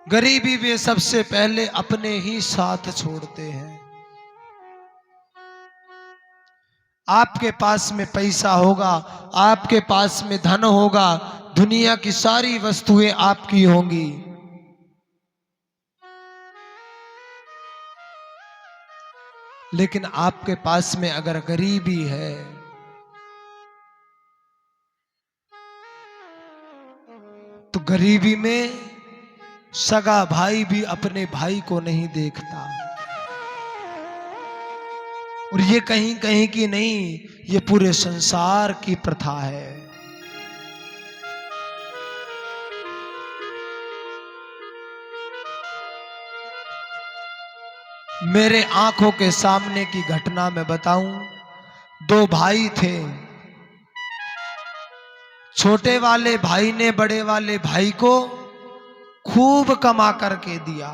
गरीबी में सबसे पहले अपने ही साथ छोड़ते हैं। आपके पास में पैसा होगा, आपके पास में धन होगा, दुनिया की सारी वस्तुएं आपकी होंगी, लेकिन आपके पास में अगर गरीबी है तो गरीबी में सगा भाई भी अपने भाई को नहीं देखता। और ये कहीं कहीं की नहीं, ये पूरे संसार की प्रथा है। मेरे आंखों के सामने की घटना मैं बताऊं। दो भाई थे। छोटे वाले भाई ने बड़े वाले भाई को खूब कमा करके दिया।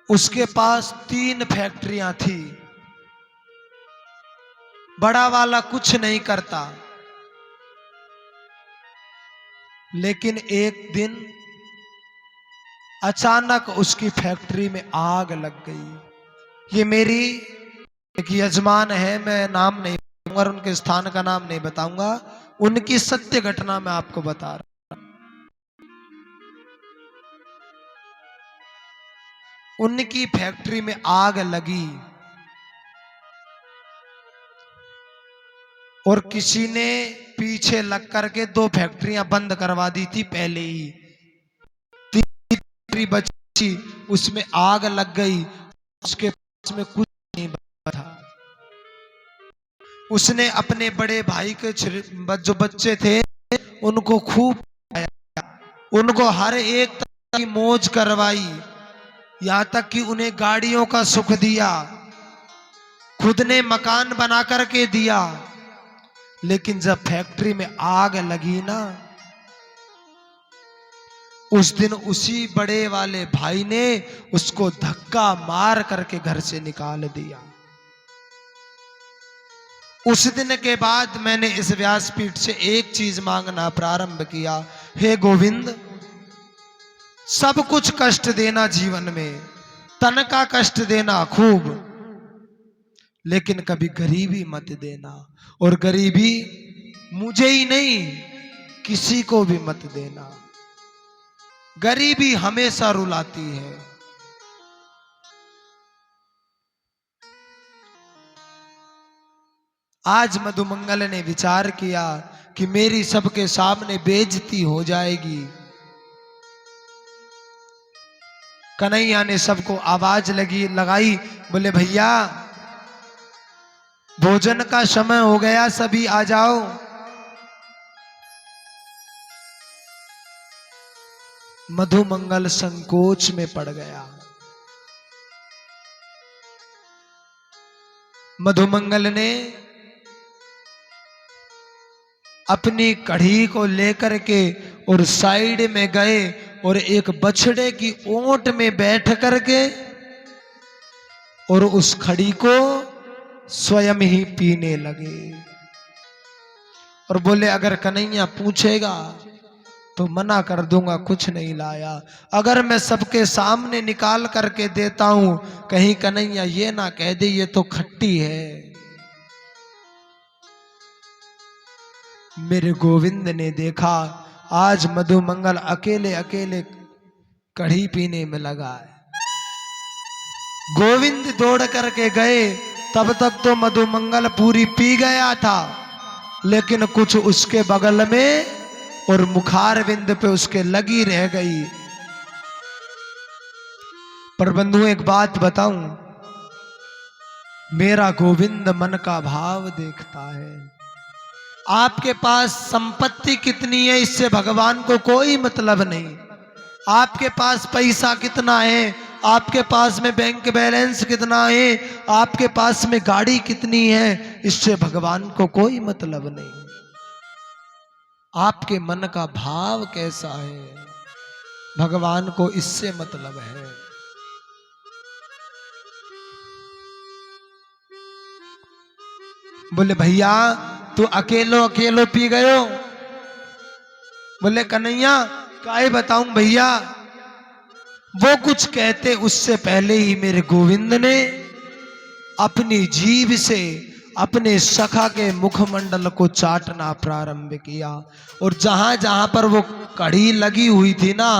उसके पास 3 फैक्ट्रियां थी। बड़ा वाला कुछ नहीं करता, लेकिन एक दिन अचानक उसकी फैक्ट्री में आग लग गई। ये मेरी एक यजमान है, मैं नाम नहीं बताऊंगा और उनके स्थान का नाम नहीं बताऊंगा, उनकी सत्य घटना मैं आपको बता रहा। उनकी फैक्ट्री में आग लगी और किसी ने पीछे लग करके 2 फैक्ट्रियां बंद करवा दी थी पहले ही। 3 फैक्ट्री बची, उसमें आग लग गई। उसके पास में कुछ नहीं बचा था। उसने अपने बड़े भाई के जो बच्चे थे उनको खूब खिलाया, उनको हर एक तरह की मौज करवाई, यहां तक कि उन्हें गाड़ियों का सुख दिया, खुद ने मकान बना करके दिया। लेकिन जब फैक्ट्री में आग लगी ना, उस दिन उसी बड़े वाले भाई ने उसको धक्का मार करके घर से निकाल दिया। उस दिन के बाद मैंने इस व्यासपीठ से एक चीज मांगना प्रारंभ किया। हे गोविंद, सब कुछ कष्ट देना जीवन में, तन का कष्ट देना खूब, लेकिन कभी गरीबी मत देना। और गरीबी मुझे ही नहीं, किसी को भी मत देना। गरीबी हमेशा रुलाती है। आज मधुमंगल ने विचार किया कि मेरी सबके सामने बेइज्जती हो जाएगी। कन्हैया ने सबको आवाज लगाई, बोले भैया भोजन का समय हो गया, सभी आ जाओ। मधुमंगल संकोच में पड़ गया। मधुमंगल ने अपनी कढ़ी को लेकर के और साइड में गए और एक बछड़े की ओंट में बैठ करके और उस खड़ी को स्वयं ही पीने लगे। और बोले अगर कन्हैया पूछेगा तो मना कर दूंगा, कुछ नहीं लाया। अगर मैं सबके सामने निकाल करके देता हूं, कहीं कन्हैया ये ना कह दे ये तो खट्टी है। मेरे गोविंद ने देखा आज मधुमंगल अकेले अकेले कढ़ी पीने में लगा है। गोविंद दौड़ करके गए, तब तक तो मधुमंगल पूरी पी गया था, लेकिन कुछ उसके बगल में और मुखार बिंद पे उसके लगी रह गई। पर बंधु एक बात बताऊं, मेरा गोविंद मन का भाव देखता है। आपके पास संपत्ति कितनी है इससे भगवान को कोई मतलब नहीं। आपके पास पैसा कितना है, आपके पास में बैंक बैलेंस कितना है, आपके पास में गाड़ी कितनी है, इससे भगवान को कोई मतलब नहीं। आपके मन का भाव कैसा है, भगवान को इससे मतलब है। बोले भैया तू अकेलो अकेलो पी गयो। बोले कन्हैया काहे बताऊं भैया, वो कुछ कहते उससे पहले ही मेरे गोविंद ने अपनी जीभ से अपने सखा के मुखमंडल को चाटना प्रारंभ किया, और जहां जहां पर वो कड़ी लगी हुई थी ना,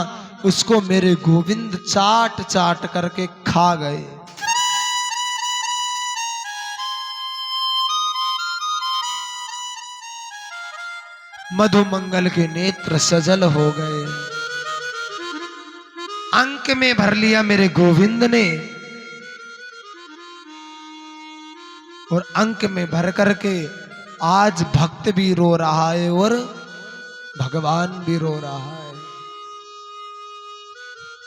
उसको मेरे गोविंद चाट चाट करके खा गए। मधुमंगल के नेत्र सजल हो गए। अंक में भर लिया मेरे गोविंद ने, और अंक में भर करके आज भक्त भी रो रहा है और भगवान भी रो रहा है।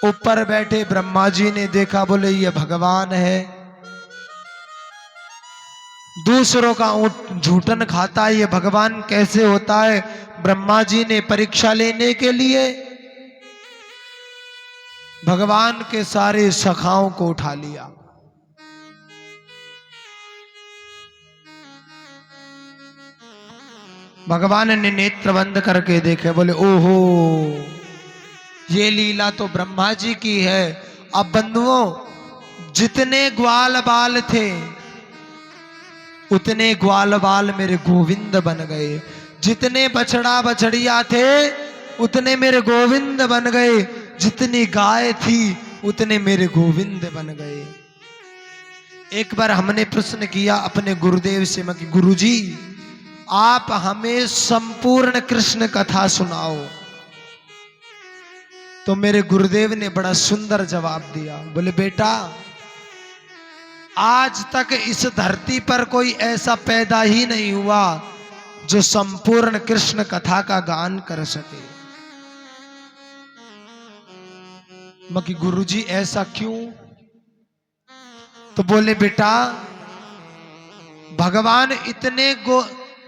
ऊपर बैठे ब्रह्मा जी ने देखा, बोले ये भगवान है, दूसरों का ऊंट झूठन खाता है, ये भगवान कैसे होता है। ब्रह्मा जी ने परीक्षा लेने के लिए भगवान के सारे सखाओं को उठा लिया। भगवान ने नेत्र बंद करके देखे, बोले ओहो, ये लीला तो ब्रह्मा जी की है। अब बंधुओं, जितने ग्वाल बाल थे उतने ग्वाल बाल मेरे गोविंद बन गए, जितने बछड़ा बछड़िया थे उतने मेरे गोविंद बन गए, जितनी गाय थी उतने मेरे गोविंद बन गए। एक बार हमने प्रश्न किया अपने गुरुदेव से, मैं कि गुरुजी आप हमें संपूर्ण कृष्ण कथा सुनाओ। तो मेरे गुरुदेव ने बड़ा सुंदर जवाब दिया, बोले बेटा, आज तक इस धरती पर कोई ऐसा पैदा ही नहीं हुआ जो संपूर्ण कृष्ण कथा का गान कर सके। मैं कि गुरुजी ऐसा क्यों? तो बोले बेटा, भगवान इतने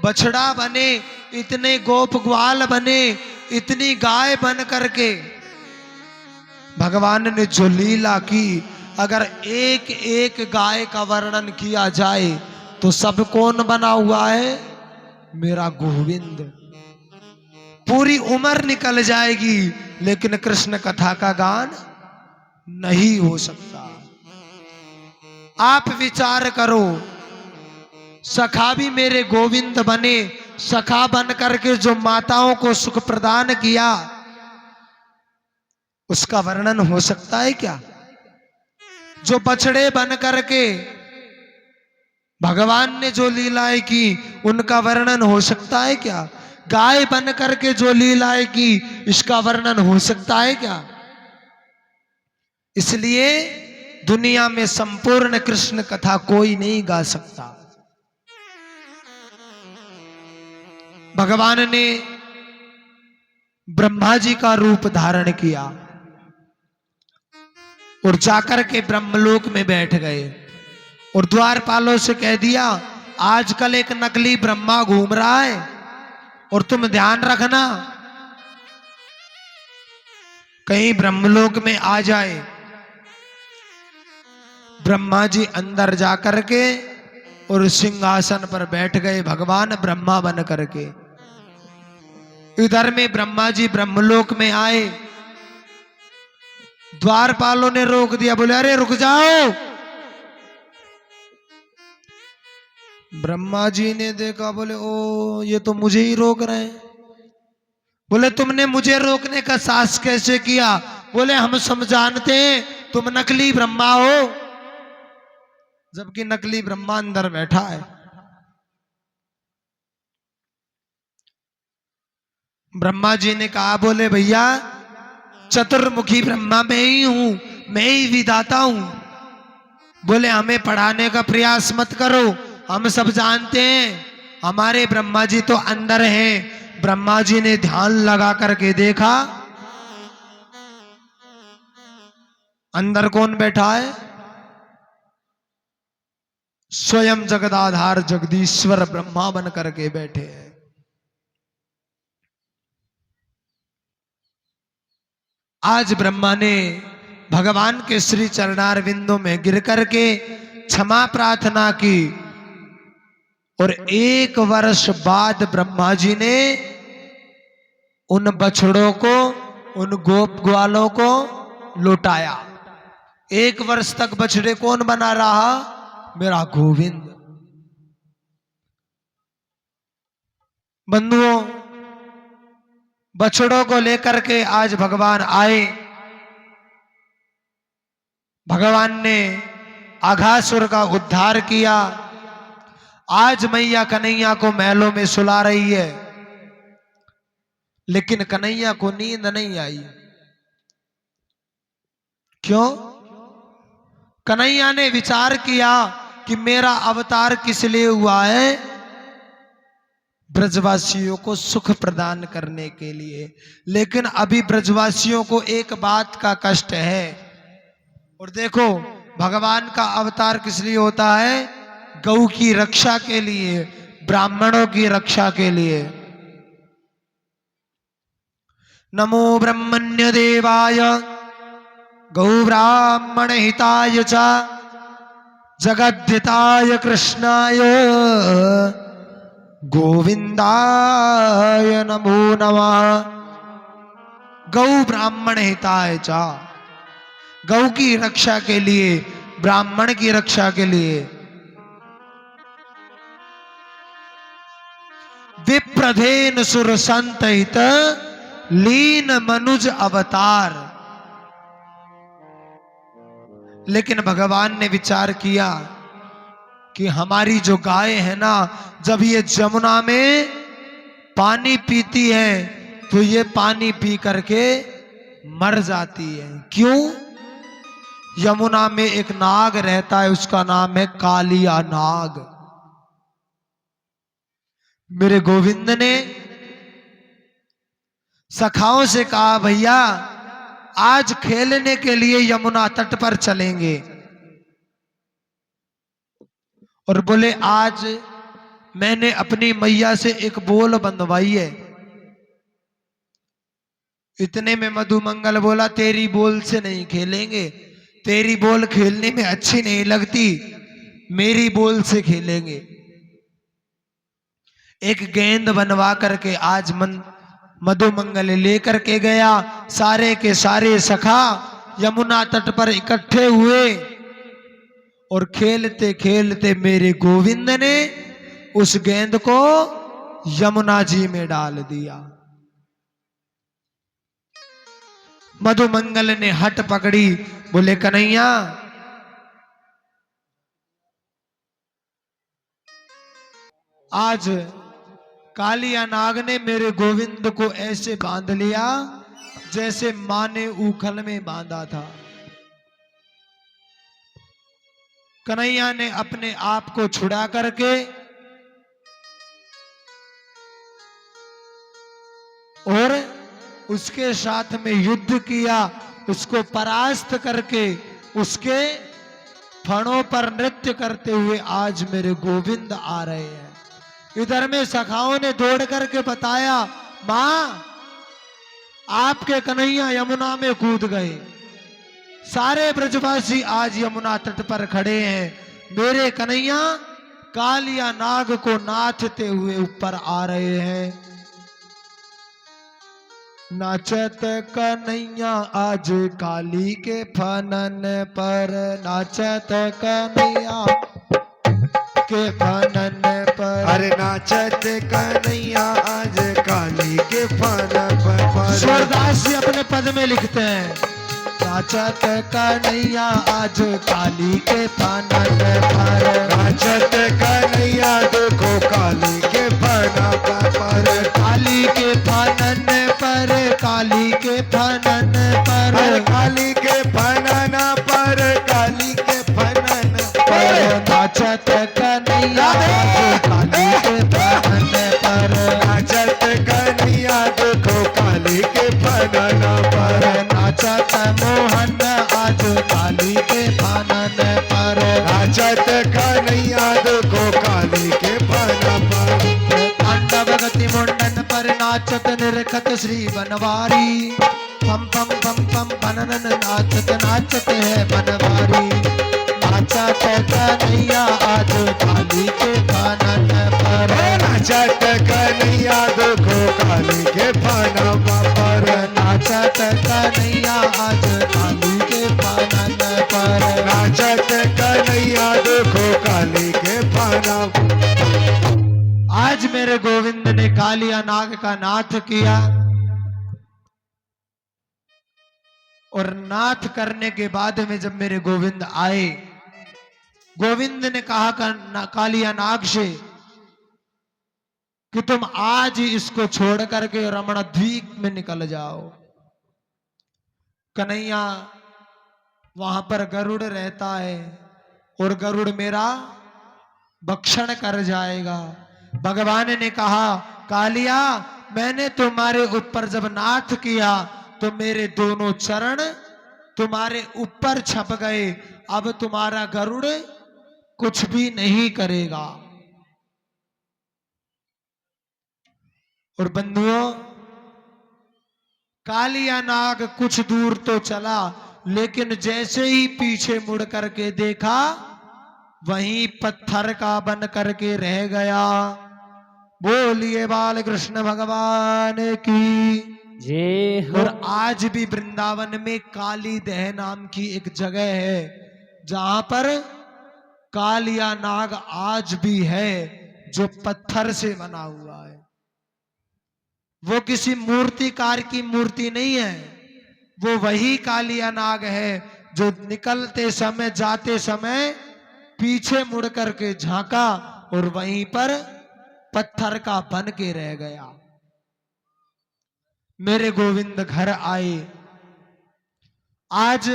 बछड़ा बने, इतने गोप ग्वाल बने, इतनी गाय बन करके भगवान ने जो लीला की, अगर एक एक गाय का वर्णन किया जाए तो सब कौन बना हुआ है? मेरा गोविंद। पूरी उम्र निकल जाएगी लेकिन कृष्ण कथा का गान नहीं हो सकता। आप विचार करो, सखा भी मेरे गोविंद बने, सखा बन करके जो माताओं को सुख प्रदान किया, उसका वर्णन हो सकता है क्या? जो बछड़े बन करके भगवान ने जो लीलाएं की, उनका वर्णन हो सकता है क्या? गाय बन करके जो लीलाएं की, इसका वर्णन हो सकता है क्या? इसलिए दुनिया में संपूर्ण कृष्ण कथा कोई नहीं गा सकता। भगवान ने ब्रह्मा जी का रूप धारण किया और जाकर के ब्रह्मलोक में बैठ गए, और द्वारपालों से कह दिया, आजकल एक नकली ब्रह्मा घूम रहा है और तुम ध्यान रखना कहीं ब्रह्मलोक में आ जाए। ब्रह्मा जी अंदर जाकर के और सिंहासन पर बैठ गए, भगवान ब्रह्मा बन करके। इधर में ब्रह्मा जी ब्रह्मलोक में आए, द्वारपालों ने रोक दिया, बोले अरे रुक जाओ। ब्रह्मा जी ने देखा, बोले ओ, ये तो मुझे ही रोक रहे हैं। बोले तुमने मुझे रोकने का साहस कैसे किया? बोले हम समझाते हैं तुम नकली ब्रह्मा हो, जबकि नकली ब्रह्मा अंदर बैठा है। ब्रह्मा जी ने कहा, बोले भैया चतुर्मुखी ब्रह्मा मैं ही हूं, मैं ही विधाता हूं। बोले हमें पढ़ाने का प्रयास मत करो, हम सब जानते हैं, हमारे ब्रह्मा जी तो अंदर हैं। ब्रह्मा जी ने ध्यान लगा करके देखा, अंदर कौन बैठा है? स्वयं जगदाधार जगदीश्वर ब्रह्मा बन करके बैठे हैं। आज ब्रह्मा ने भगवान के श्री चरणार बिंदु में गिर करके क्षमा प्रार्थना की, और 1 वर्ष बाद ब्रह्मा जी ने उन बछड़ों को, उन गोप ग्वालों को लौटाया। 1 वर्ष तक बछड़े कौन बना रहा? मेरा गोविंद। बंधुओं, बछड़ों को लेकर के आज भगवान आए। भगवान ने अघासुर का उद्धार किया। आज मैया कन्हैया को महलों में सुला रही है, लेकिन कन्हैया को नींद नहीं आई। क्यों? कन्हैया ने विचार किया कि मेरा अवतार किस लिए हुआ है? ब्रजवासियों को सुख प्रदान करने के लिए। लेकिन अभी ब्रजवासियों को एक बात का कष्ट है। और देखो, भगवान का अवतार किस लिए होता है? गौ की रक्षा के लिए, ब्राह्मणों की रक्षा के लिए। नमो ब्रह्मण्य देवाय गौ ब्राह्मण हिताय च जगद्धिताय कृष्णाय गोविंदाय नमो नमः। गौ ब्राह्मण हिताय च, गौ की रक्षा के लिए, ब्राह्मण की रक्षा के लिए। विप्रधेन सुर संत हित लीन मनुज अवतार। लेकिन भगवान ने विचार किया कि हमारी जो गाय है ना, जब ये जमुना में पानी पीती है तो ये पानी पी करके मर जाती है। क्यों? यमुना में एक नाग रहता है, उसका नाम है कालिया नाग। मेरे गोविंद ने सखाओं से कहा, भैया आज खेलने के लिए यमुना तट पर चलेंगे। और बोले, आज मैंने अपनी मैया से एक बोल बंधवाई है। इतने में मधुमंगल बोला, तेरी बोल से नहीं खेलेंगे, तेरी बोल खेलने में अच्छी नहीं लगती, मेरी बोल से खेलेंगे। एक गेंद बनवा करके आज मधुमंगल लेकर के गया। सारे के सारे सखा यमुना तट पर इकट्ठे हुए और खेलते खेलते मेरे गोविंद ने उस गेंद को यमुना जी में डाल दिया। मधुमंगल ने हट पकड़ी, बोले, कन्हैया आज कालिया नाग ने मेरे गोविंद को ऐसे बांध लिया जैसे मां ने ऊखल में बांधा था। कन्हैया ने अपने आप को छुड़ा करके और उसके साथ में युद्ध किया, उसको परास्त करके उसके फणों पर नृत्य करते हुए आज मेरे गोविंद आ रहे हैं। इधर में सखाओं ने दौड़ करके बताया, मां आपके कन्हैया यमुना में कूद गए। सारे ब्रजवासी आज यमुना तट पर खड़े हैं, मेरे कन्हैया कालिया नाग को नाचते हुए ऊपर आ रहे हैं। नाचत कन्हैया आज काली के फनन पर, नाचत कन्हैया के फनन पर। अरे नाचत कन्हैया आज काली के फनन पर। सूरदास जी अपने पद में लिखते हैं, नाचत कन्हैया आज काली के फनन पर। नाचत कन्हैया देखो काली के फनन पर। काली के फनन पर, काली के फनन पर, काली के फनन पर, काली के फनन पर। नाचत कन्हैया काली के फनन पर। नाचत कन्हैया देखो काली के फनन पर। नाचत मोहन आज काली के फनन पर। नाचत कन्हैया देखो काली के फनन पर। तांडव गति मुंडन पर नाचत निरखत श्री बनवारी। पम पम पम पम बनन नाचत नाचत है बनवारी। नाचत कन्हैया आज काली के फनन पर। नाचत कन्हैया देखो काली के फनन पर। नाचत गोविंद ने कालिया नाग का नाथ किया और नाथ करने के बाद में जब मेरे गोविंद आए, गोविंद ने कहा कालिया नाग से कि तुम आज ही इसको छोड़ करके रमण द्वीप में निकल जाओ। कन्हैया वहां पर गरुड़ रहता है और गरुड़ मेरा भक्षण कर जाएगा। भगवान ने कहा कालिया, मैंने तुम्हारे ऊपर जब नाथ किया तो मेरे दोनों चरण तुम्हारे ऊपर छप गए, अब तुम्हारा गरुड़ कुछ भी नहीं करेगा। और बंधुओं, कालिया नाग कुछ दूर तो चला, लेकिन जैसे ही पीछे मुड़ करके देखा, वहीं पत्थर का बन करके रह गया। बोलिए बाल कृष्ण भगवान की जय हो। और आज भी वृंदावन में काली दह नाम की एक जगह है, जहां पर कालिया नाग आज भी है, जो पत्थर से बना हुआ है। वो किसी मूर्तिकार की मूर्ति नहीं है, वो वही कालिया नाग है जो निकलते समय जाते समय पीछे मुड़ करके झांका और वहीं पर पत्थर का बन के रह गया। मेरे गोविंद घर आए। आज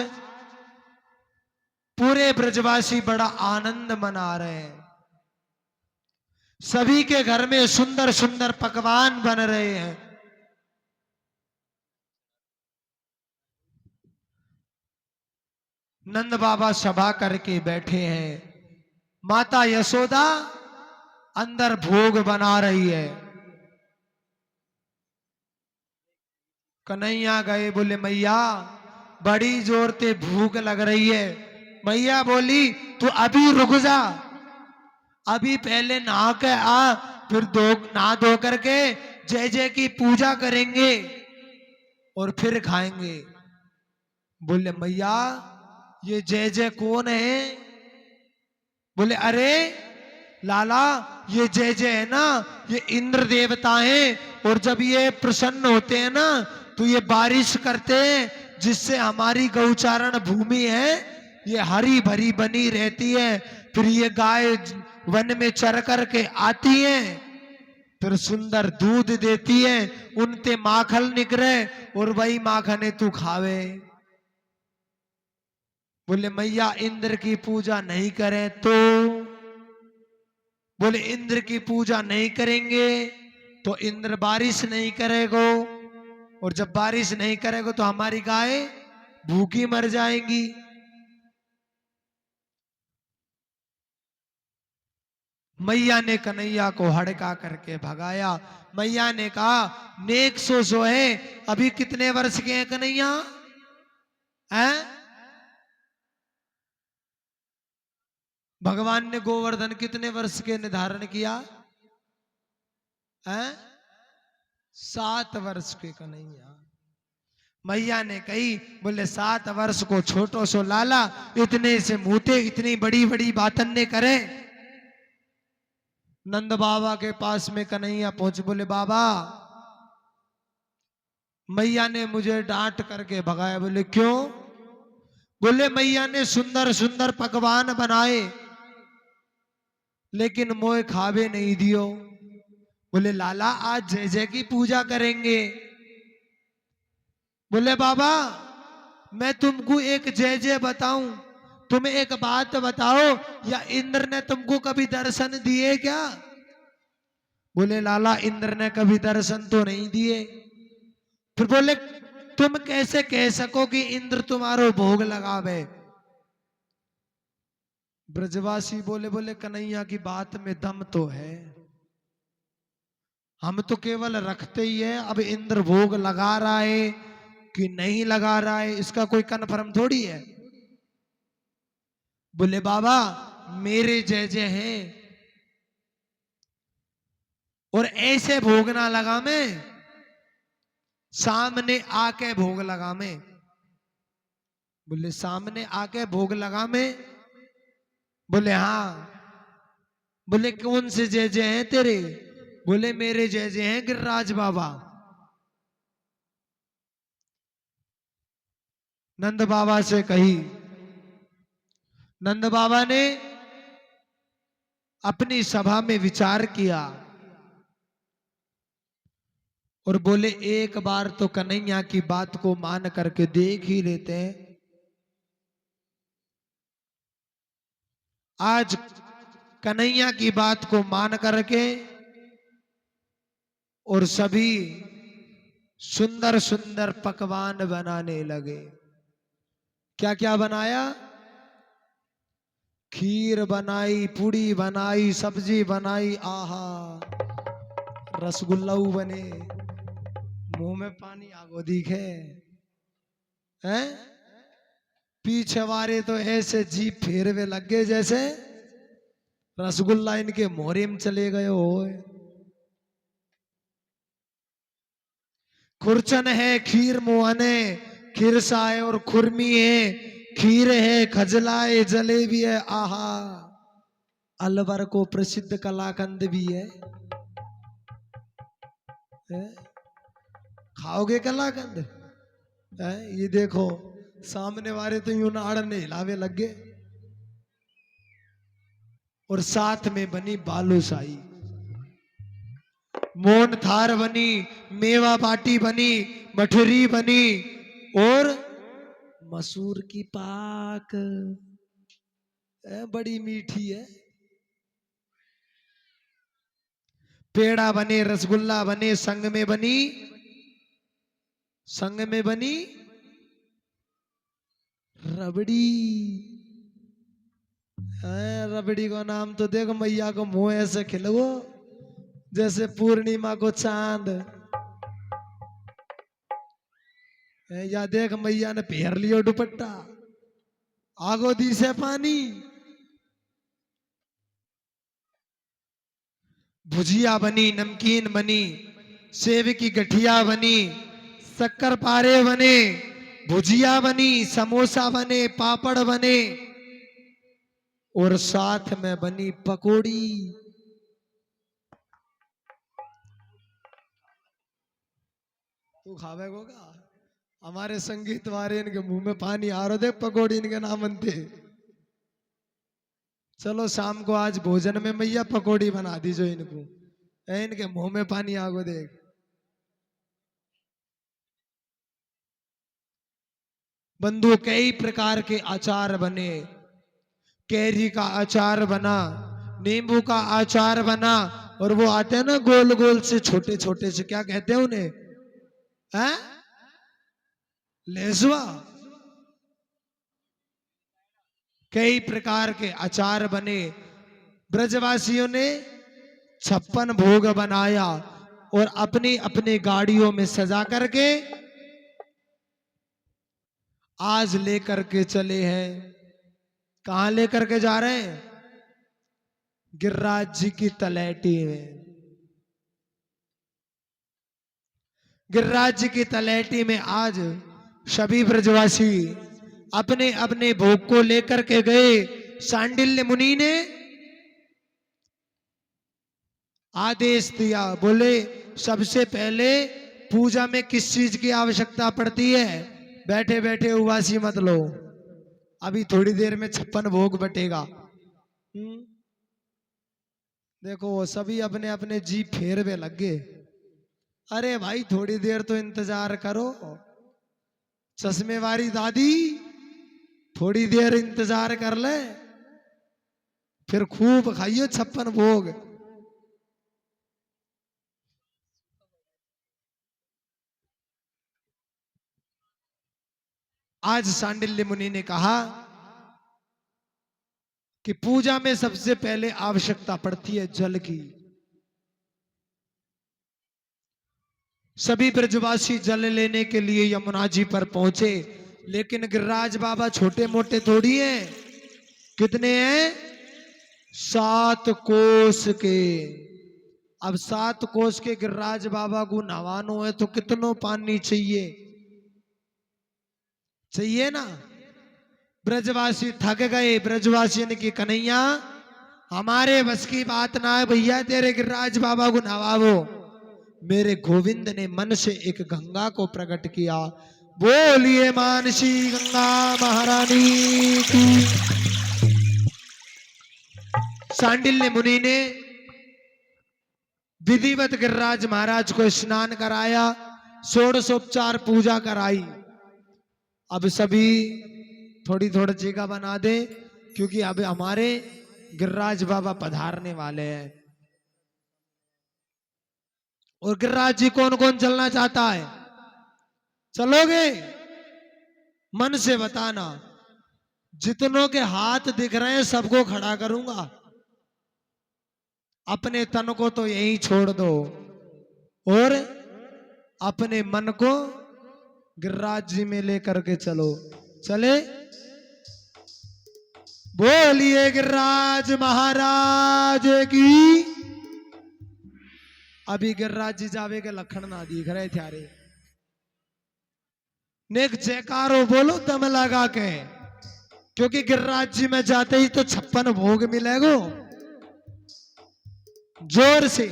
पूरे ब्रजवासी बड़ा आनंद मना रहे हैं। सभी के घर में सुंदर सुंदर पकवान बन रहे हैं। नंद बाबा सभा करके बैठे हैं। माता यशोदा अंदर भोग बना रही है। कन्हैया गए, बोले मैया बड़ी जोर से भूख लग रही है। मैया बोली तू अभी रुक जा, अभी पहले नहा के आ, फिर नहा धो करके जय जय की पूजा करेंगे और फिर खाएंगे। बोले मैया ये जय जय कौन है? बोले अरे लाला, ये जय जय है ना, ये इंद्र देवता हैं, और जब ये प्रसन्न होते हैं ना तो ये बारिश करते हैं, जिससे हमारी गौचारण भूमि है ये हरी भरी बनी रहती है। फिर ये गाय वन में चर करके आती है, फिर सुंदर दूध देती है, उनते माखन निकले और वही माखने तू खावे। बोले मैया इंद्र की पूजा नहीं करें तो? बोले इंद्र की पूजा नहीं करेंगे तो इंद्र बारिश नहीं करेगो, और जब बारिश नहीं करेगो तो हमारी गाय भूखी मर जाएंगी। मैया ने कन्हैया को हड़का करके भगाया। मैया ने कहा नेक सो है, अभी कितने वर्ष के हैं कन्हैया? हैं? भगवान ने गोवर्धन कितने वर्ष के निर्धारण किया? हैं? 7 वर्ष के कन्हैया। मैया ने कही, बोले 7 वर्ष को छोटो सो लाला, इतने से मुते इतनी बड़ी बड़ी बातन ने करे। नंद बाबा के पास में कन्हैया पहुंच, बोले बाबा मैया ने मुझे डांट करके भगाया। बोले क्यों? बोले मैया ने सुंदर सुंदर पकवान बनाए लेकिन मोए खावे नहीं दियो। बोले लाला आज जय जय की पूजा करेंगे। बोले बाबा मैं तुमको एक जय जय बताऊं, तुम्हें एक बात बताओ, या इंद्र ने तुमको कभी दर्शन दिए क्या? बोले लाला इंद्र ने कभी दर्शन तो नहीं दिए। फिर बोले तुम कैसे कह सको कि इंद्र तुम्हारो भोग लगावे? ब्रजवासी बोले, बोले कन्हैया की बात में दम तो है, हम तो केवल रखते ही है, अब इंद्र भोग लगा रहा है कि नहीं लगा रहा है इसका कोई कन्फर्म थोड़ी है। बोले बाबा मेरे जय जय हैं और ऐसे भोग ना लगा मैं, सामने आके भोग लगा मैं। बोले सामने आके भोग लगा मैं? बोले हाँ। बोले कौन से जय जय हैं तेरे? बोले मेरे जैसे हैं गिरिराज बाबा। नंद बाबा से कही। नंद बाबा ने अपनी सभा में विचार किया और बोले एक बार तो कन्हैया की बात को मान करके देख ही लेते हैं। आज कन्हैया की बात को मान करके और सभी सुंदर सुंदर पकवान बनाने लगे। क्या क्या बनाया? खीर बनाई, पूड़ी बनाई, सब्जी बनाई, आहा, रसगुल्ला बने। मुंह में पानी आगो दिखे हैं। पीछे वाले तो ऐसे जीप फेरवे लग गए जैसे रसगुल्ला इनके मोहरे में चले गए हो। खुरचन है, खीर मुहाने, खिरसा है और खुरमी है, खीर है, खजला है, जलेबी है, आहा, अलवर को प्रसिद्ध कलाकंद भी है। खाओगे कलाकंद? ये देखो सामने वाले तो यूं नाड़ने हिलावे लग गए। और साथ में बनी बालूशाही, मोहन थार बनी, मेवा बाटी बनी, मठरी बनी और मसूर की पाक बड़ी मीठी है। पेड़ा बने, रसगुल्ला बने, संग में बनी रबड़ी। रबड़ी को नाम तो देखो, मैया को मुंह ऐसे खिलवो जैसे पूर्णिमा को चांद। या देख मैया ने पहर लियो दुपट्टा, आगो दी से पानी। भुजिया बनी, नमकीन बनी, सेव की गठिया बनी, शक्कर पारे बने, भुजिया बनी, समोसा बने, पापड़ बने और साथ में बनी पकोड़ी। तू खावे गोगा? हमारे संगीत वाले इनके मुंह में पानी आ रहा, देख पकोड़ी इनके नाम बनते। चलो शाम को आज भोजन में मैया पकोड़ी बना दी जो इनको, इनके मुंह में पानी आ गो देख। बंधु कई प्रकार के अचार बने, कैरी का अचार बना, नींबू का अचार बना और वो आते हैं ना गोल गोल से छोटे छोटे से, क्या कहते हैं उन्हें? हैं? लेसुआ। कई प्रकार के अचार बने। ब्रजवासियों ने 56 भोग बनाया और अपनी अपनी गाड़ियों में सजा करके आज लेकर के चले हैं। कहां लेकर के जा रहे हैं? गिरिराज जी की तलैटी में। गिरिराज जी की तलैटी में आज सभी ब्रजवासी अपने अपने भोग को लेकर के गए। सांडिल्य मुनि ने आदेश दिया, बोले सबसे पहले पूजा में किस चीज की आवश्यकता पड़ती है? बैठे बैठे उबासी मत लो, अभी थोड़ी देर में 56 भोग बटेगा। देखो सभी अपने अपने जी फेरवे लग गए। अरे भाई थोड़ी देर तो इंतजार करो, चश्मे वाली दादी थोड़ी देर इंतजार कर ले, फिर खूब खाइयो 56 भोग। आज सांडिल्य मुनि ने कहा कि पूजा में सबसे पहले आवश्यकता पड़ती है जल की। सभी ब्रजवासी जल लेने के लिए यमुना जी पर पहुंचे, लेकिन गिरिराज बाबा छोटे मोटे थोड़ी हैं। कितने हैं? 7 कोस के। अब 7 कोस के गिरिराज बाबा को नहानो है तो कितनो पानी चाहिए? चाहिए ना। ब्रजवासी थक गए। ब्रजवासी ने की कन्हैया हमारे बस की बात ना है भैया, तेरे गिरिराज बाबा को नवाबो। मेरे गोविंद ने मन से एक गंगा को प्रकट किया। बोलिए मानसी गंगा महारानी की। सांडिल्य मुनि ने विधिवत गिरिराज महाराज को स्नान कराया, षोडशोपचार पूजा कराई। अब सभी थोड़ी थोड़ी जगह बना दे, क्योंकि अब हमारे गिरिराज बाबा पधारने वाले हैं। और गिरिराज जी कौन कौन चलना चाहता है? चलोगे? मन से बताना। जितनों के हाथ दिख रहे हैं सबको खड़ा करूंगा। अपने तन को तो यहीं छोड़ दो और अपने मन को गिरिराज जी में लेकर के चलो। चले? बोलिए गिरिराज महाराज की। अभी गिरिराज जी जावे के लखन ना दिख रहे थे। नेक जयकारो बोलो दम लगा के, क्योंकि गिरिराज जी में जाते ही तो 56 भोग मिलेगो। जोर से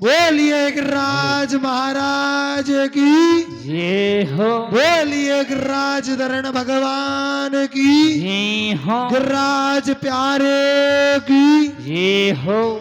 बोलिए गिरिराज महाराज की जय हो। बोलिए गिरिराज धरण भगवान की जय हो। गिरिराज प्यारे की जय हो।